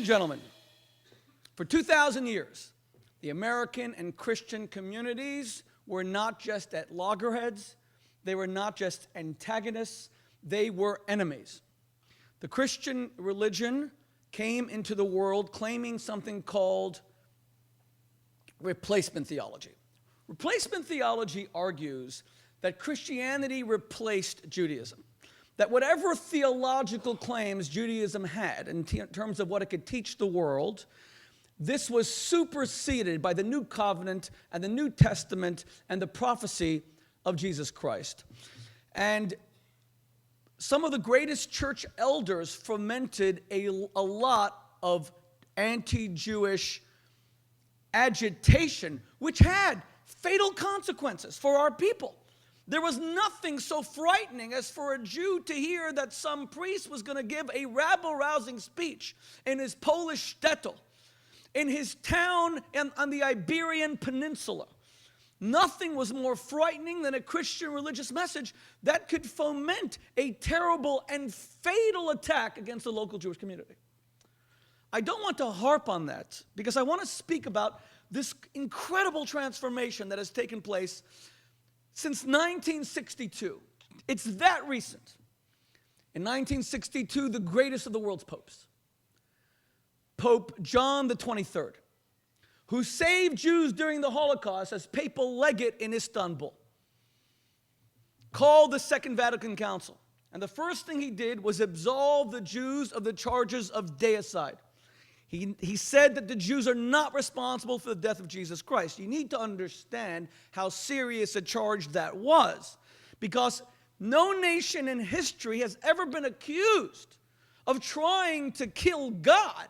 and gentlemen, for 2,000 years, the American and Christian communities were not just at loggerheads, they were not just antagonists, they were enemies. The Christian religion came into the world claiming something called replacement theology. Replacement theology argues that Christianity replaced Judaism, that whatever theological claims Judaism had in terms of what it could teach the world, this was superseded by the New Covenant and the New Testament and the prophecy of Jesus Christ. And some of the greatest church elders fomented a lot of anti-Jewish agitation, which had fatal consequences for our people. There was nothing so frightening as for a Jew to hear that some priest was going to give a rabble-rousing speech in his Polish shtetl, in his town on the Iberian Peninsula. Nothing was more frightening than a Christian religious message that could foment a terrible and fatal attack against the local Jewish community. I don't want to harp on that because I want to speak about this incredible transformation that has taken place since 1962. It's that recent. In 1962, the greatest of the world's popes, Pope John the 23rd, who saved Jews during the Holocaust as papal legate in Istanbul, called the Second Vatican Council. And the first thing he did was absolve the Jews of the charges of deicide. He said that the Jews are not responsible for the death of Jesus Christ. You need to understand how serious a charge that was, because no nation in history has ever been accused of trying to kill God.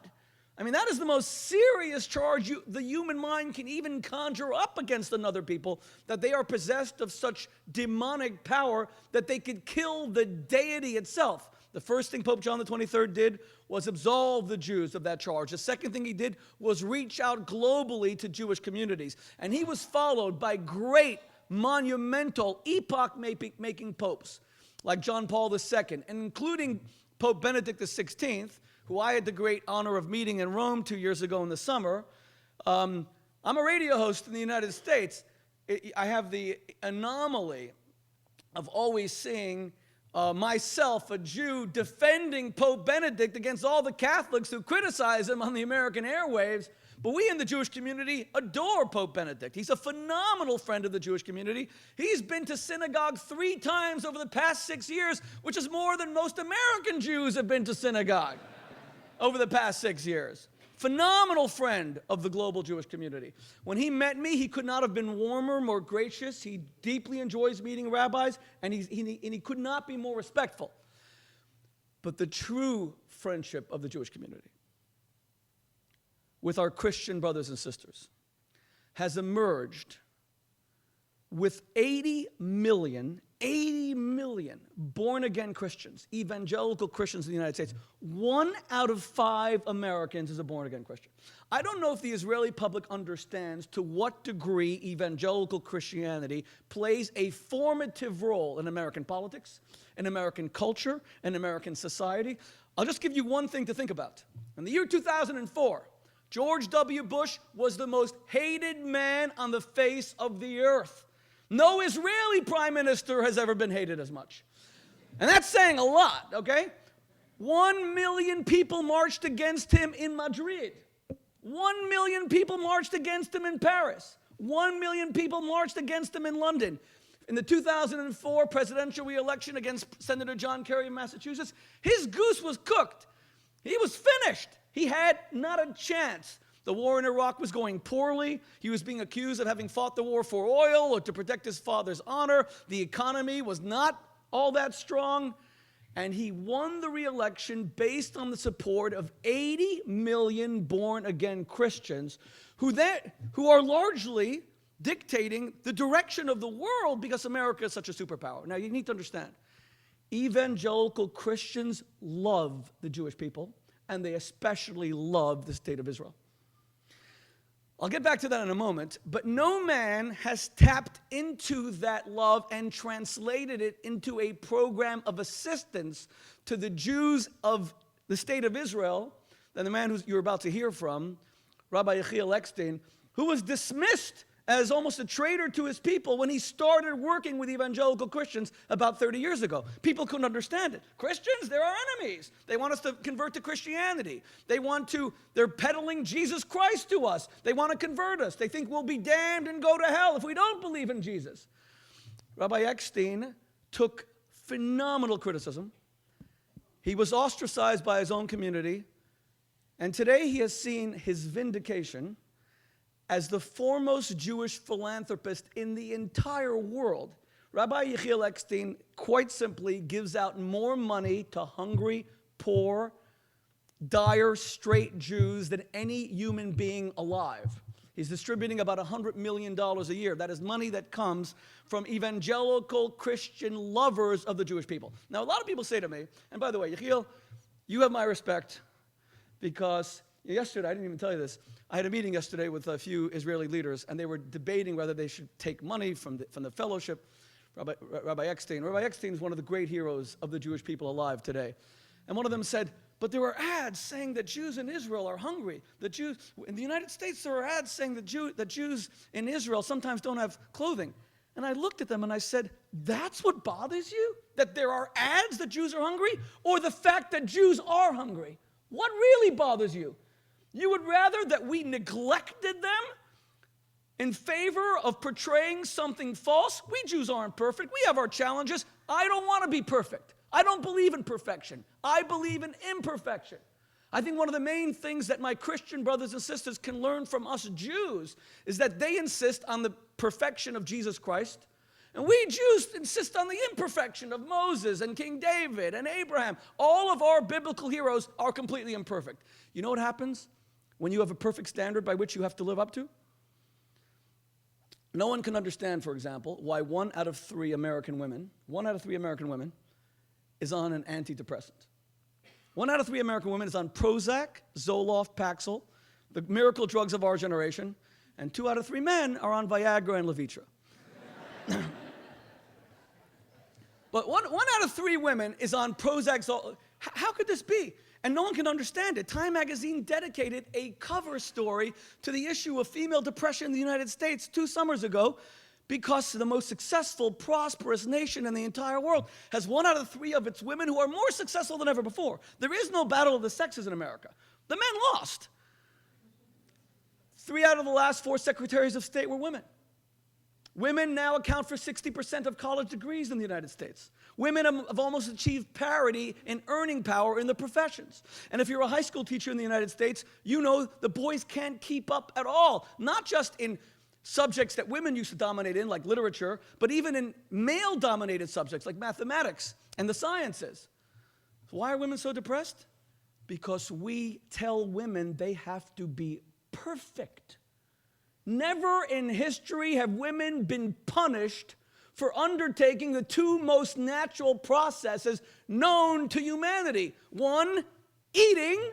I mean, that is the most serious charge the human mind can even conjure up against another people, that they are possessed of such demonic power that they could kill the deity itself. The first thing Pope John the 23rd did was absolve the Jews of that charge. The second thing he did was reach out globally to Jewish communities. And he was followed by great, monumental, epoch-making popes like John Paul II, and including Pope Benedict XVI, who I had the great honor of meeting in Rome 2 years ago in the summer. I'm a radio host in the United States. I have the anomaly of always seeing myself, a Jew, defending Pope Benedict against all the Catholics who criticize him on the American airwaves. But we in the Jewish community adore Pope Benedict. He's a phenomenal friend of the Jewish community. He's been to synagogue 3 times over the past 6 years, which is more than most American Jews have been to synagogue over the past 6 years. Phenomenal friend of the global Jewish community. When he met me, he could not have been warmer, more gracious. He deeply enjoys meeting rabbis, and he could not be more respectful. But the true friendship of the Jewish community with our Christian brothers and sisters has emerged with 80 million born-again Christians, evangelical Christians in the United States. 1 out of 5 Americans is a born-again Christian. I don't know if the Israeli public understands to what degree evangelical Christianity plays a formative role in American politics, in American culture, in American society. I'll just give you one thing to think about. In the year 2004, George W. Bush was the most hated man on the face of the earth. No Israeli prime minister has ever been hated as much. And that's saying a lot, okay? 1 million people marched against him in Madrid. 1 million people marched against him in Paris. 1 million people marched against him in London. In the 2004 presidential re-election against Senator John Kerry of Massachusetts, his goose was cooked. He was finished. He had not a chance. The war in Iraq was going poorly. He was being accused of having fought the war for oil or to protect his father's honor. The economy was not all that strong. And he won the re-election based on the support of 80 million born-again Christians who are largely dictating the direction of the world because America is such a superpower. Now, you need to understand, evangelical Christians love the Jewish people, and they especially love the state of Israel. I'll get back to that in a moment, but no man has tapped into that love and translated it into a program of assistance to the Jews of the state of Israel than the man who you're about to hear from, Rabbi Yechiel Eckstein, who was dismissed as almost a traitor to his people when he started working with evangelical Christians about 30 years ago. People couldn't understand it. Christians, they're our enemies. They want us to convert to Christianity. They're peddling Jesus Christ to us. They want to convert us. They think we'll be damned and go to hell if we don't believe in Jesus. Rabbi Eckstein took phenomenal criticism. He was ostracized by his own community. And today he has seen his vindication as the foremost Jewish philanthropist in the entire world. Rabbi Yechiel Eckstein, quite simply, gives out more money to hungry, poor, dire, straight Jews than any human being alive. He's distributing about $100 million a year. That is money that comes from evangelical Christian lovers of the Jewish people. Now, a lot of people say to me, and by the way, Yechiel, you have my respect, because yesterday, I didn't even tell you this, I had a meeting yesterday with a few Israeli leaders, and they were debating whether they should take money from the fellowship, Rabbi Eckstein. Rabbi Eckstein is one of the great heroes of the Jewish people alive today. And one of them said, but there are ads saying that Jews in Israel are hungry. That Jews in the United States, there are ads saying that Jews in Israel sometimes don't have clothing. And I looked at them and I said, that's what bothers you? That there are ads that Jews are hungry? Or the fact that Jews are hungry? What really bothers you? You would rather that we neglected them in favor of portraying something false? We Jews aren't perfect. We have our challenges. I don't want to be perfect. I don't believe in perfection. I believe in imperfection. I think one of the main things that my Christian brothers and sisters can learn from us Jews is that they insist on the perfection of Jesus Christ, and we Jews insist on the imperfection of Moses and King David and Abraham. All of our biblical heroes are completely imperfect. You know what happens when you have a perfect standard by which you have to live up to? No one can understand, for example, why 1 out of 3 American women is on an antidepressant. 1 out of 3 American women is on Prozac, Zoloft, Paxil, the miracle drugs of our generation, and 2 out of 3 men are on Viagra and Levitra. But one out of 3 women is on Prozac, Zoloft. How could this be? And no one can understand it. Time magazine dedicated a cover story to the issue of female depression in the United States 2 summers ago, because the most successful, prosperous nation in the entire world has 1 out of 3 of its women who are more successful than ever before. There is no battle of the sexes in America. The men lost. 3 out of the last 4 secretaries of state were women. Women now account for 60% of college degrees in the United States. Women have almost achieved parity in earning power in the professions. And if you're a high school teacher in the United States, you know the boys can't keep up at all, not just in subjects that women used to dominate in, like literature, but even in male-dominated subjects like mathematics and the sciences. Why are women so depressed? Because we tell women they have to be perfect. Never in history have women been punished for undertaking the 2 most natural processes known to humanity. 1, eating,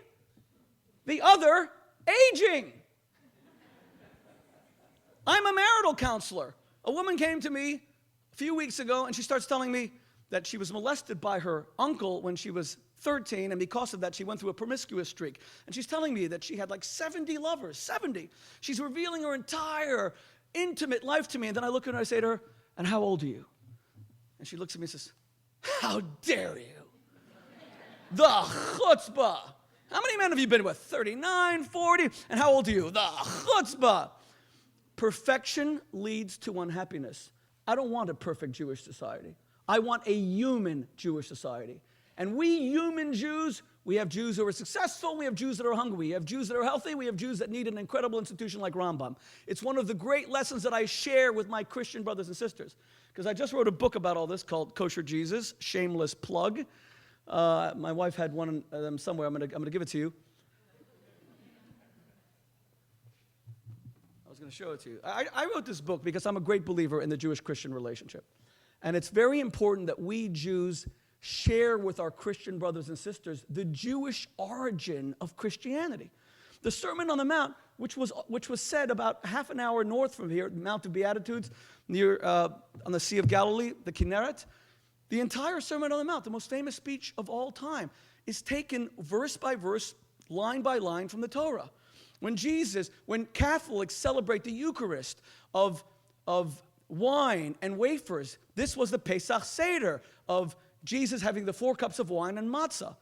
the other, aging. I'm a marital counselor. A woman came to me a few weeks ago, and she starts telling me that she was molested by her uncle when she was 13, and because of that, she went through a promiscuous streak. And she's telling me that she had like 70 lovers, 70. She's revealing her entire intimate life to me, and then I look at her and I say to her, and how old are you? And she looks at me and says, how dare you? The chutzpah. How many men have you been with? 39, 40? And how old are you? The chutzpah. Perfection leads to unhappiness. I don't want a perfect Jewish society. I want a human Jewish society. And we human Jews, we have Jews who are successful, we have Jews that are hungry, we have Jews that are healthy, we have Jews that need an incredible institution like Rambam. It's one of the great lessons that I share with my Christian brothers and sisters. Because I just wrote a book about all this called Kosher Jesus, shameless plug. My wife had one of them somewhere. I'm going to give it to you. I was going to show it to you. I wrote this book because I'm a great believer in the Jewish-Christian relationship. And it's very important that we Jews share with our Christian brothers and sisters the Jewish origin of Christianity. The Sermon on the Mount, which was said about half an hour north from here, Mount of Beatitudes, near on the Sea of Galilee, the Kinneret, the entire Sermon on the Mount, the most famous speech of all time, is taken verse by verse, line by line from the Torah. When Catholics celebrate the Eucharist of wine and wafers, this was the Pesach Seder of Jesus having the 4 cups of wine and matzah.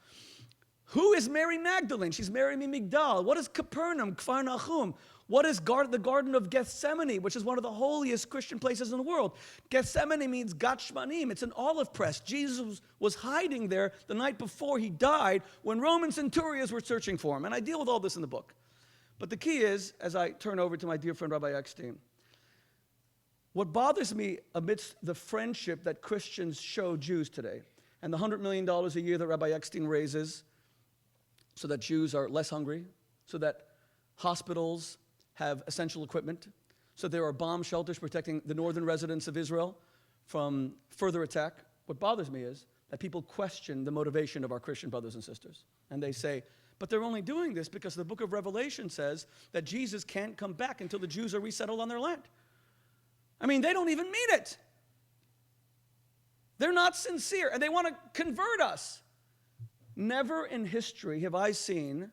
Who is Mary Magdalene? She's Mary Migdal. What is Capernaum, Kfar Nahum? What is the Garden of Gethsemane, which is one of the holiest Christian places in the world? Gethsemane means Gat Shmanim. It's an olive press. Jesus was hiding there the night before he died when Roman centurions were searching for him. And I deal with all this in the book. But the key is, as I turn over to my dear friend Rabbi Eckstein, what bothers me amidst the friendship that Christians show Jews today, and the $100 million a year that Rabbi Eckstein raises so that Jews are less hungry, so that hospitals have essential equipment, so there are bomb shelters protecting the northern residents of Israel from further attack. What bothers me is that people question the motivation of our Christian brothers and sisters. And they say, but they're only doing this because the book of Revelation says that Jesus can't come back until the Jews are resettled on their land. I mean, they don't even mean it. They're not sincere, and they want to convert us. Never in history have I seen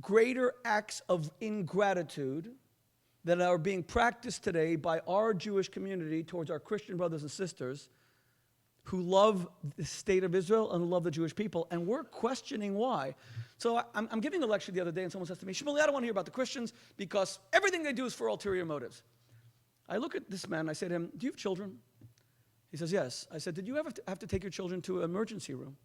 greater acts of ingratitude that are being practiced today by our Jewish community towards our Christian brothers and sisters who love the state of Israel and love the Jewish people, and we're questioning why. So I'm giving a lecture the other day, and someone says to me, Shmuley, I don't want to hear about the Christians because everything they do is for ulterior motives. I look at this man, and I say to him, do you have children? He says, yes. I said, did you ever have to take your children to an emergency room?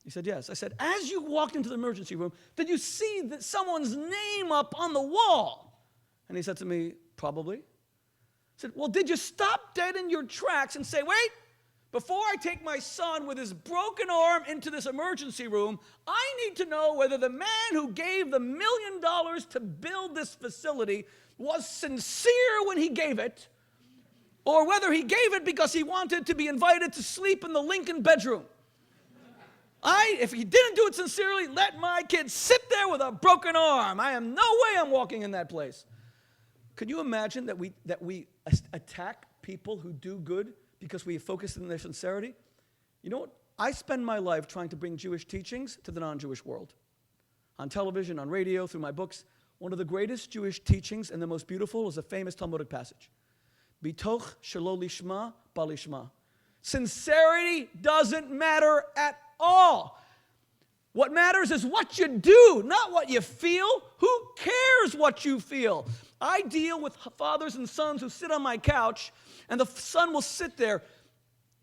He said, yes. I said, as you walked into the emergency room, did you see someone's name up on the wall? And he said to me, probably. I said, well, did you stop dead in your tracks and say, wait, before I take my son with his broken arm into this emergency room, I need to know whether the man who gave the $1 million to build this facility was sincere when he gave it, or whether he gave it because he wanted to be invited to sleep in the Lincoln bedroom. If he didn't do it sincerely, let my kid sit there with a broken arm. I am no way I'm walking in that place. Could you imagine that we attack people who do good because we focus on their sincerity? You know what? I spend my life trying to bring Jewish teachings to the non-Jewish world. On television, on radio, through my books. One of the greatest Jewish teachings and the most beautiful is a famous Talmudic passage. Bitoch shelo lishma balishma. Sincerity doesn't matter at all. What matters is what you do, not what you feel. Who cares what you feel? I deal with fathers and sons who sit on my couch, and the son will sit there,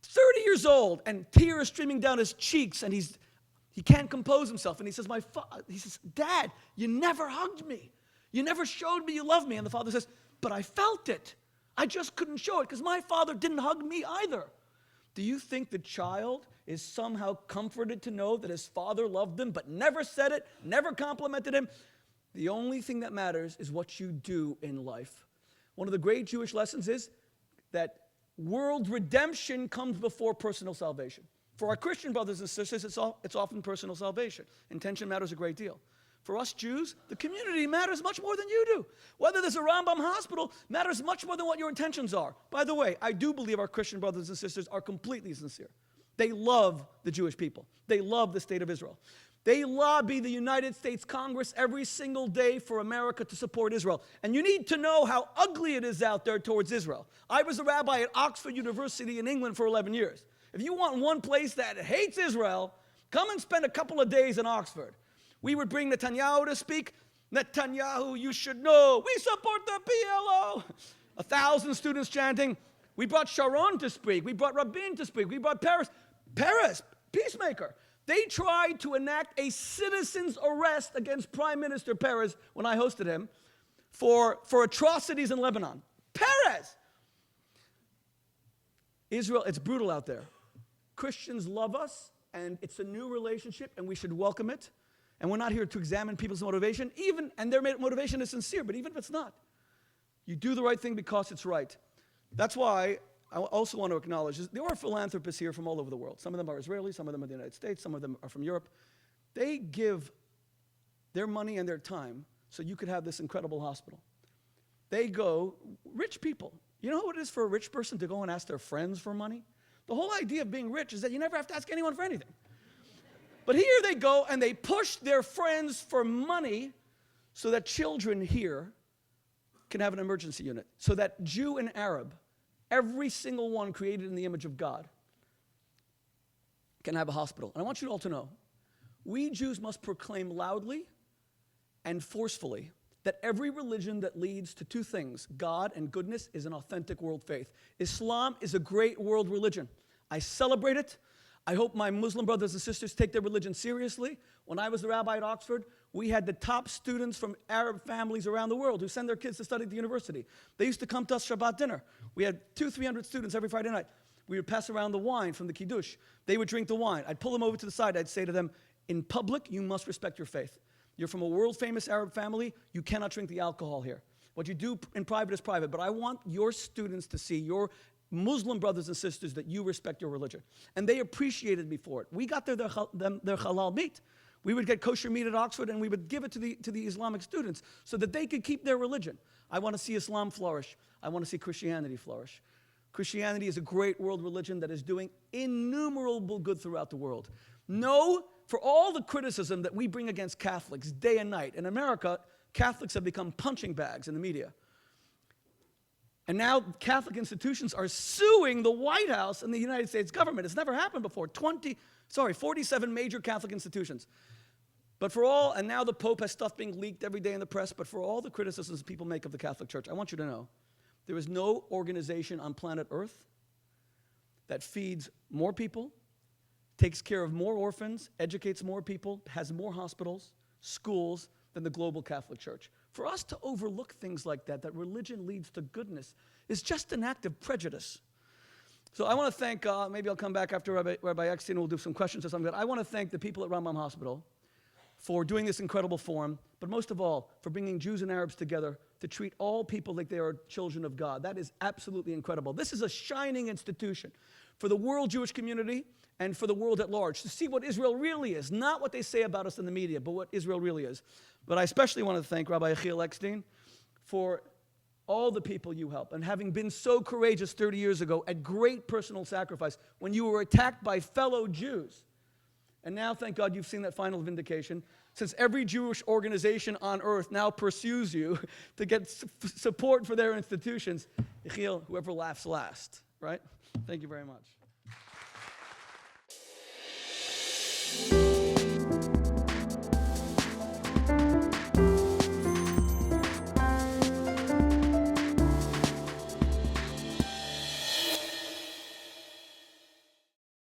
30 years old, and tears streaming down his cheeks, and he can't compose himself. And he says, Dad, you never hugged me. You never showed me you loved me. And the father says, but I felt it. I just couldn't show it because my father didn't hug me either. Do you think the child is somehow comforted to know that his father loved him but never said it, never complimented him? The only thing that matters is what you do in life. One of the great Jewish lessons is that world redemption comes before personal salvation. For our Christian brothers and sisters, it's often personal salvation. Intention matters a great deal. For us Jews, the community matters much more than you do. Whether there's a Rambam hospital matters much more than what your intentions are. By the way, I do believe our Christian brothers and sisters are completely sincere. They love the Jewish people. They love the state of Israel. They lobby the United States Congress every single day for America to support Israel. And you need to know how ugly it is out there towards Israel. I was a rabbi at Oxford University in England for 11 years. If you want one place that hates Israel, come and spend a couple of days in Oxford. We would bring Netanyahu to speak. Netanyahu, you should know, we support the PLO. 1,000 students chanting. We brought Sharon to speak. We brought Rabin to speak. We brought Peres, peacemaker. They tried to enact a citizen's arrest against Prime Minister Peres when I hosted him for atrocities in Lebanon. Peres! Israel, it's brutal out there. Christians love us, and it's a new relationship, and we should welcome it. And we're not here to examine people's motivation, and their motivation is sincere, but even if it's not, you do the right thing because it's right. That's why I also want to acknowledge there are philanthropists here from all over the world. Some of them are Israeli, some of them are the United States, some of them are from Europe. They give their money and their time so you could have this incredible hospital. They go, rich people. You know what it is for a rich person to go and ask their friends for money? The whole idea of being rich is that you never have to ask anyone for anything. But here they go and they push their friends for money so that children here can have an emergency unit. So that Jew and Arab, every single one created in the image of God, can have a hospital. And I want you all to know, we Jews must proclaim loudly and forcefully that every religion that leads to two things, God and goodness, is an authentic world faith. Islam is a great world religion. I celebrate it. I hope my Muslim brothers and sisters take their religion seriously. When I was the rabbi at Oxford, we had the top students from Arab families around the world who send their kids to study at the university. They used to come to us Shabbat dinner. We had 200-300 students every Friday night. We would pass around the wine from the Kiddush. They would drink the wine. I'd pull them over to the side. I'd say to them, in public, you must respect your faith. You're from a world-famous Arab family. You cannot drink the alcohol here. What you do in private is private, but I want your students to see, your Muslim brothers and sisters, that you respect your religion. And they appreciated me for it. We got their halal meat. We would get kosher meat at Oxford, and we would give it to the Islamic students so that they could keep their religion. I want to see Islam flourish. I want to see Christianity flourish. Christianity is a great world religion that is doing innumerable good throughout the world. No, for all the criticism that we bring against Catholics day and night, in America, Catholics have become punching bags in the media. And now Catholic institutions are suing the White House and the United States government. It's never happened before. 47 major Catholic institutions. But for all, and now the Pope has stuff being leaked every day in the press, but for all the criticisms people make of the Catholic Church, I want you to know, there is no organization on planet Earth that feeds more people, takes care of more orphans, educates more people, has more hospitals, schools, than the global Catholic Church. For us to overlook things like that religion leads to goodness, is just an act of prejudice. So I want to thank, maybe I'll come back after Rabbi Eckstein, we'll do some questions or something. I want to thank the people at Rambam Hospital for doing this incredible forum, but most of all, for bringing Jews and Arabs together to treat all people like they are children of God. That is absolutely incredible. This is a shining institution for the world Jewish community and for the world at large, to see what Israel really is, not what they say about us in the media, but what Israel really is. But I especially want to thank Rabbi Yechiel Eckstein for all the people you help, and having been so courageous 30 years ago at great personal sacrifice when you were attacked by fellow Jews. And now, thank God, you've seen that final vindication, since every Jewish organization on earth now pursues you to get support for their institutions. Yechiel, whoever laughs last, right? Thank you very much.